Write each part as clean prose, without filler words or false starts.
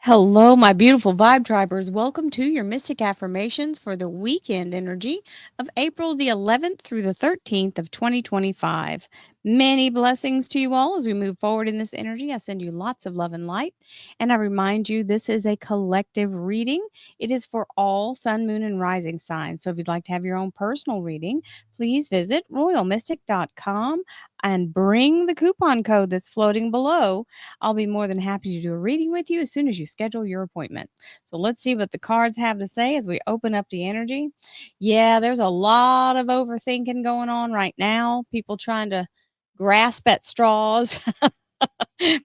Hello, my beautiful vibe tribers. Welcome to your Mystic Affirmations for the weekend energy of April the 11th through the 13th of 2025. Many blessings to you all as we move forward in this energy. I send you lots of love and light. And I remind you, this is a collective reading. It is for all sun, moon, and rising signs. So if you'd like to have your own personal reading, please visit royalmystic.com and bring the coupon code that's floating below. I'll be more than happy to do a reading with you as soon as you schedule your appointment. So let's see what the cards have to say as we open up the energy. Yeah, there's a lot of overthinking going on right now. People trying to grasp at straws,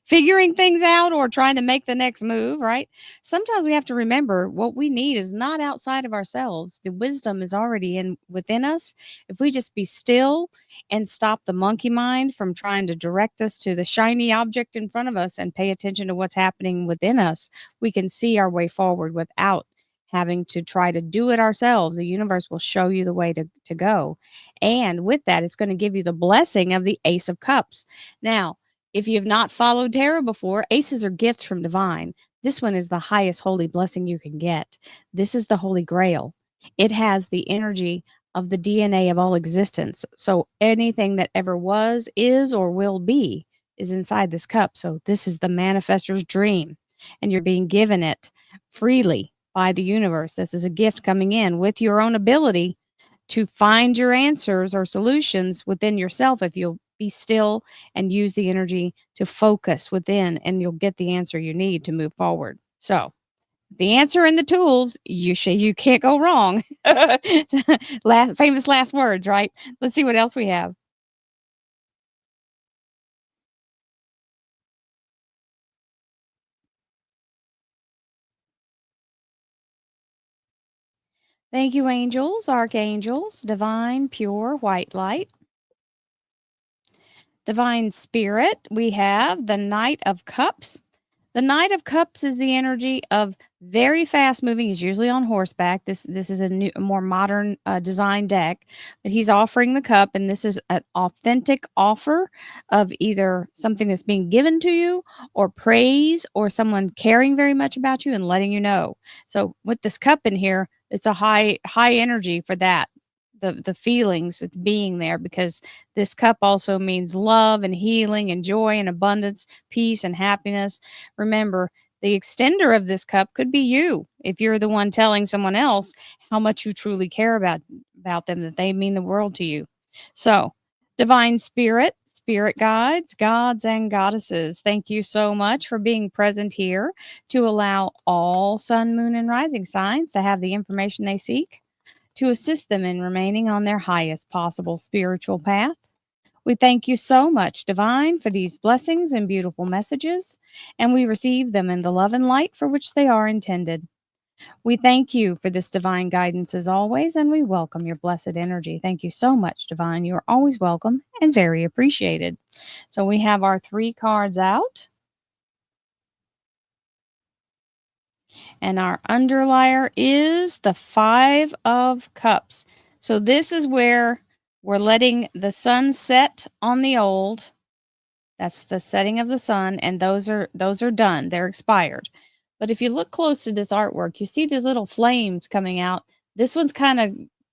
figuring things out or trying to make the next move, right? Sometimes we have to remember what we need is not outside of ourselves. The wisdom is already in within us. If we just be still and stop the monkey mind from trying to direct us to the shiny object in front of us and pay attention to what's happening within us, we can see our way forward without having to try to do it ourselves. The universe will show you the way to go. And with that, it's going to give you the blessing of the Ace of Cups. Now, if you have not followed tarot before, aces are gifts from divine. This one is the highest holy blessing you can get. This is the Holy Grail. It has the energy of the DNA of all existence. So anything that ever was, is, or will be is inside this cup. So this is the manifestor's dream, and you're being given it freely by the universe. This is a gift coming in with your own ability to find your answers or solutions within yourself if you'll be still and use the energy to focus within, and you'll get the answer you need to move forward. So the answer and the tools, you can't go wrong. Last words, right? Let's see what else we have. Thank you, angels, archangels, divine, pure, white light, divine spirit. We have the Knight of Cups. The Knight of Cups is the energy of very fast moving. He's usually on horseback. This is a more modern design deck, but he's offering the cup, and this is an authentic offer of either something that's being given to you, or praise, or someone caring very much about you and letting you know. So with this cup in here, it's a high energy for that. The feelings of being there, because this cup also means love and healing and joy and abundance, peace and happiness. Remember, the extender of this cup could be you if you're the one telling someone else how much you truly care about them, that they mean the world to you. So, divine spirit, spirit guides, gods and goddesses, thank you so much for being present here to allow all sun, moon, and rising signs to have the information they seek to assist them in remaining on their highest possible spiritual path. We thank you so much, Divine, for these blessings and beautiful messages, and we receive them in the love and light for which they are intended. We thank you for this divine guidance as always, and we welcome your blessed energy. Thank you so much, Divine. You are always welcome and very appreciated. So we have our three cards out, and our underlier is the Five of Cups. So this is where we're letting the sun set on the old. That's the setting of the sun, and those are done. They're expired. But if you look close to this artwork, you see these little flames coming out. This one's kind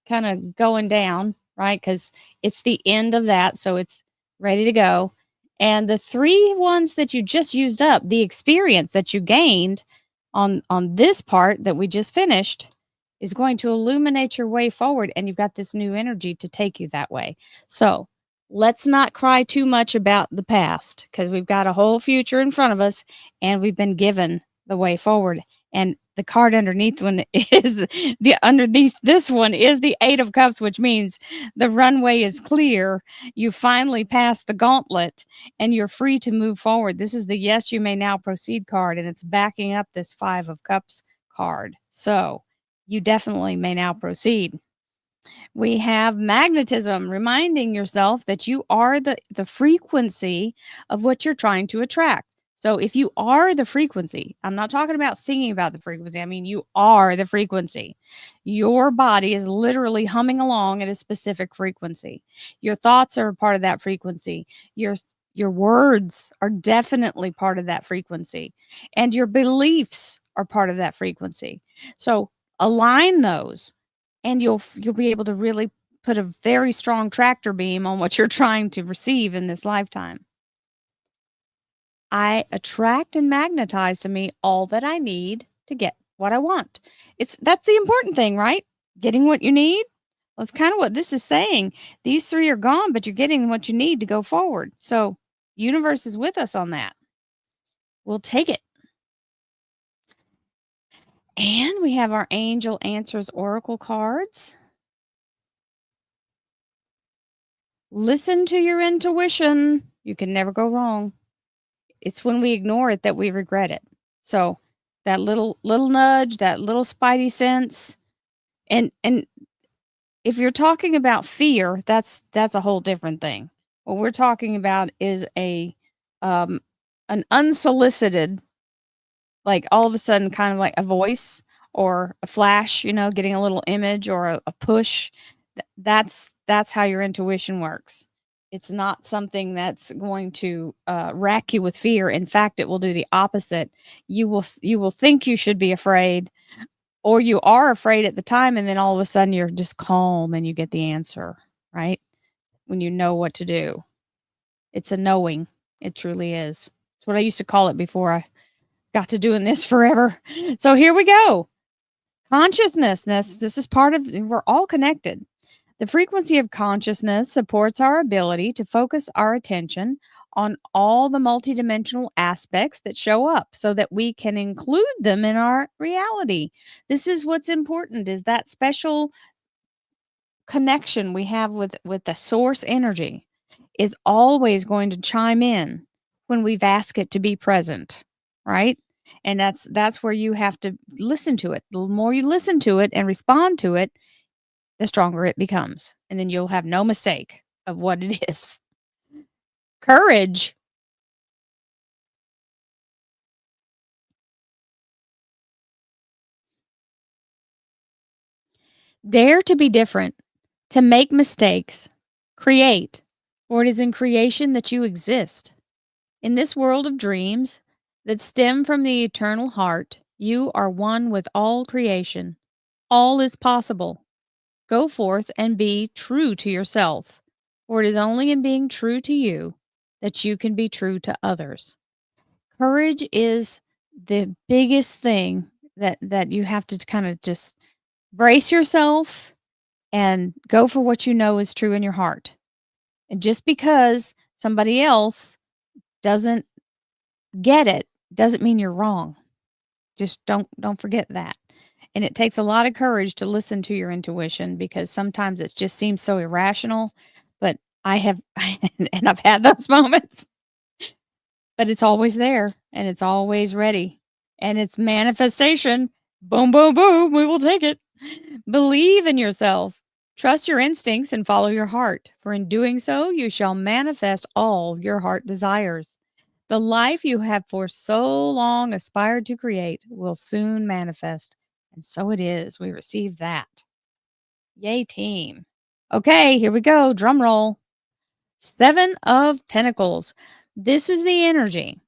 of going down, right? Because it's the end of that, so it's ready to go. And the three ones that you just used up, the experience that you gained on this part that we just finished, is going to illuminate your way forward, and you've got this new energy to take you that way. So let's not cry too much about the past, because we've got a whole future in front of us, and we've been given the way forward. And the card underneath one is the underneath this one is the Eight of Cups, which means the runway is clear. You finally passed the gauntlet and you're free to move forward. This is the Yes, You May Now Proceed card, and it's backing up this Five of Cups card. So you definitely may now proceed. We have magnetism, reminding yourself that you are the frequency of what you're trying to attract. So if you are the frequency, I'm not talking about thinking about the frequency. I mean, you are the frequency. Your body is literally humming along at a specific frequency. Your thoughts are a part of that frequency. Your Your words are definitely part of that frequency, and your beliefs are part of that frequency. So align those, and you'll be able to really put a very strong tractor beam on what you're trying to receive in this lifetime. I attract and magnetize to me all that I need to get what I want. That's the important thing, right? Getting what you need. Well, that's kind of what this is saying. These three are gone, but you're getting what you need to go forward. So, universe is with us on that. We'll take it. And we have our Angel Answers Oracle cards. Listen to your intuition. You can never go wrong. It's when we ignore it that we regret it. So, that little nudge, that little spidey sense, and if you're talking about fear, that's a whole different thing. What we're talking about is um an unsolicited, like, all of a sudden, kind of like a voice or a flash, getting a little image or a push. That's how your intuition works. It's not something that's going to rack you with fear. In fact, it will do the opposite. You will think you should be afraid, or you are afraid at the time, and then all of a sudden you're just calm and you get the answer, right? When you know what to do. It's a knowing. It truly is. It's what I used to call it before I got to doing this forever. So here we go. Consciousness. This is part of, we're all connected. The frequency of consciousness supports our ability to focus our attention on all the multidimensional aspects that show up so that we can include them in our reality. This is what's important, is that special connection we have with the source energy is always going to chime in when we've asked it to be present, right? And that's where you have to listen to it. The more you listen to it and respond to it, the stronger it becomes. And then you'll have no mistake of what it is. Courage. Dare to be different, to make mistakes, create, for it is in creation that you exist. In this world of dreams that stem from the eternal heart, you are one with all creation. All is possible. Go forth and be true to yourself, for it is only in being true to you that you can be true to others. Courage is the biggest thing that you have to kind of just brace yourself and go for what you know is true in your heart. And just because somebody else doesn't get it doesn't mean you're wrong. Just don't forget that. And it takes a lot of courage to listen to your intuition, because sometimes it just seems so irrational, but I have and I've had those moments, but it's always there and it's always ready. And it's manifestation. Boom, boom, boom. We will take it. Believe in yourself. Trust your instincts and follow your heart, for in doing so, you shall manifest all your heart desires. The life you have for so long aspired to create will soon manifest. And so it is. We receive that. Yay, team. Okay, here we go. Drum roll. 7 of Pentacles. This is the energy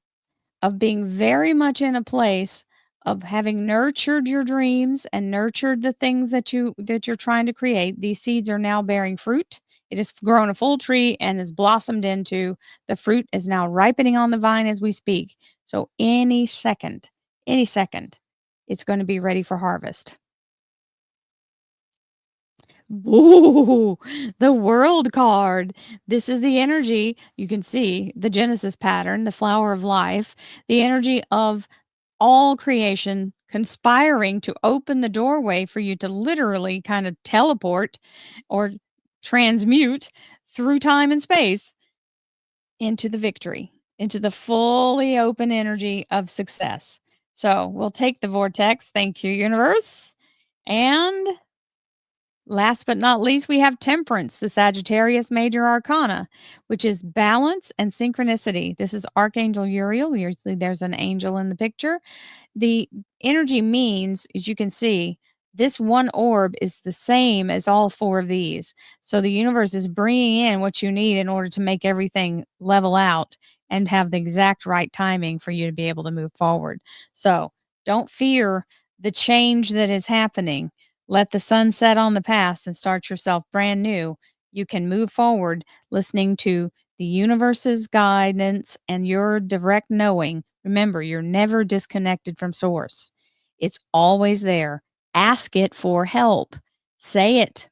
of being very much in a place of having nurtured your dreams and nurtured the things that you're trying to create. These seeds are now bearing fruit. It has grown a full tree and has blossomed into the fruit, is now ripening on the vine as we speak. So any second, it's going to be ready for harvest. Ooh, the World card. This is the energy. You can see the Genesis pattern, the flower of life, the energy of all creation conspiring to open the doorway for you to literally kind of teleport or transmute through time and space into the victory, into the fully open energy of success. So we'll take the vortex. Thank you, universe. And last but not least, we have Temperance, the Sagittarius Major Arcana, which is balance and synchronicity. This is Archangel Uriel. Usually there's an angel in the picture. The energy means, as you can see, This one orb is the same as all four of these. So the universe is bringing in what you need in order to make everything level out and have the exact right timing for you to be able to move forward. So don't fear the change that is happening. Let the sun set on the past and start yourself brand new. You can move forward listening to the universe's guidance and your direct knowing. Remember, you're never disconnected from source. It's always there. Ask it for help. Say it.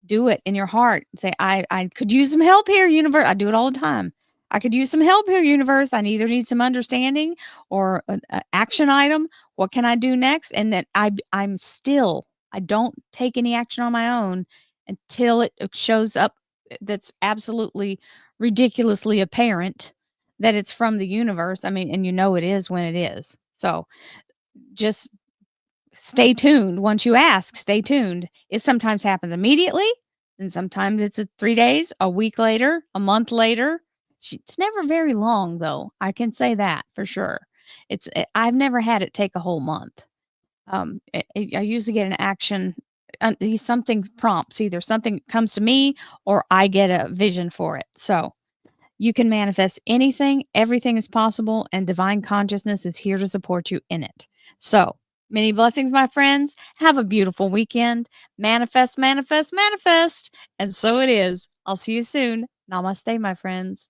Do it in your heart. Say, I could use some help here, universe. I do it all the time. I could use some help here, universe. I either need some understanding or an action item. What can I do next? And then I'm still, I don't take any action on my own until it shows up that's absolutely ridiculously apparent that it's from the universe. I mean, and you know it is when it is. So just stay tuned. Once you ask, stay tuned. It sometimes happens immediately, and sometimes it's 3 days, a week later, a month later. It's never very long, though. I can say that for sure. I've never had it take a whole month. I usually get an action, something prompts, either something comes to me or I get a vision for it. So you can manifest anything, everything is possible, and divine consciousness is here to support you in it. So, many blessings, my friends. Have a beautiful weekend. Manifest, manifest, manifest. And so it is. I'll see you soon. Namaste, my friends.